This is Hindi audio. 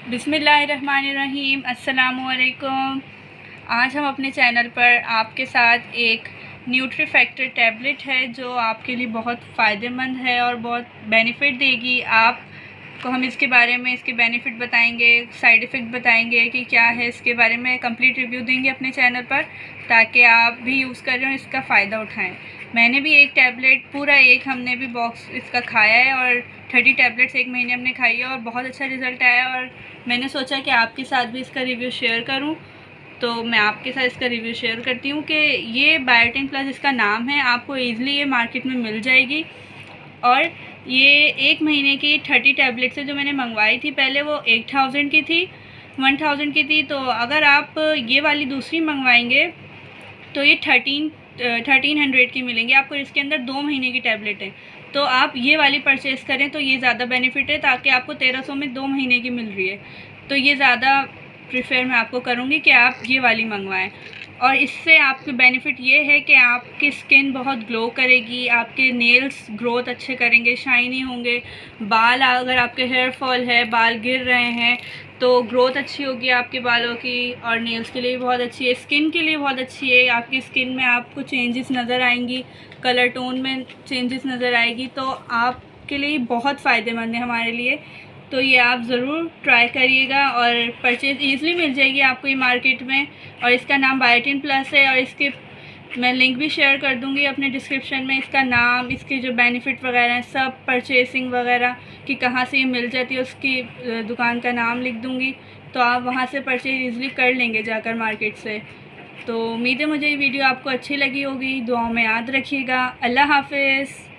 बिस्मिल्लाहिर्रहमानिर्रहीम। अस्सलामुअलैकुम। आज हम अपने चैनल पर आपके साथ एक न्यूट्री फैक्टर टैबलेट है जो आपके लिए बहुत फ़ायदेमंद है और बहुत बेनिफिट देगी। आपको हम इसके बारे में इसके बेनिफिट बताएंगे, साइड इफ़ेक्ट बताएंगे कि क्या है, इसके बारे में कंप्लीट रिव्यू देंगे अपने चैनल पर, ताकि आप भी यूज़ कर रहे हो, इसका फ़ायदा उठाएं। मैंने भी एक टैबलेट पूरा एक हमने भी बॉक्स इसका खाया है और 30 टैबलेट्स एक महीने हमने खाई है और बहुत अच्छा रिज़ल्ट आया। और मैंने सोचा कि आपके साथ भी इसका रिव्यू शेयर करूं, तो मैं आपके साथ इसका रिव्यू शेयर करती हूं कि ये बायोटिन प्लस इसका नाम है। आपको ईज़िली ये मार्केट में मिल जाएगी। और ये एक महीने की 30 टैबलेट्स है जो मैंने मंगवाई थी। पहले वो 1000 की थी, 1000 की थी। तो अगर आप ये वाली दूसरी मंगवाएंगे तो ये 1300 की मिलेंगी आपको। इसके अंदर 2 महीने की टैबलेट है, तो आप ये वाली परचेज़ करें तो ये ज़्यादा बेनिफिट है, ताकि आपको 1300 में 2 महीने की मिल रही है। तो ये ज़्यादा प्रेफर मैं आपको करूँगी कि आप ये वाली मंगवाएं। और इससे आपके बेनिफिट ये है कि आपकी स्किन बहुत ग्लो करेगी, आपके नेल्स ग्रोथ अच्छे करेंगे, शाइनी होंगे। बाल, अगर आपके हेयर फॉल है, बाल गिर रहे हैं, तो ग्रोथ अच्छी होगी आपके बालों की। और नेल्स के लिए भी बहुत अच्छी है, स्किन के लिए बहुत अच्छी है। आपकी स्किन में आपको चेंजेस नज़र आएंगी, कलर टोन में चेंजेस नज़र आएगी, तो आपके लिए बहुत फ़ायदेमंद है हमारे लिए। तो ये आप ज़रूर ट्राई करिएगा और परचेज़ ईज़िली मिल जाएगी आपको ये मार्केट में। और इसका नाम बायोटिन प्लस है और इसके मैं लिंक भी शेयर कर दूँगी अपने डिस्क्रिप्शन में। इसका नाम, इसके जो बेनिफिट वगैरह हैं, सब परचेसिंग वगैरह कि कहाँ से ये मिल जाती है, उसकी दुकान का नाम लिख दूँगी, तो आप वहाँ से परचेज़ ईज़िली कर लेंगे जाकर मार्केट से। तो उम्मीद है मुझे ये वीडियो आपको अच्छी लगी होगी। दुआओं में याद रखिएगा। अल्लाह हाफ़िज़।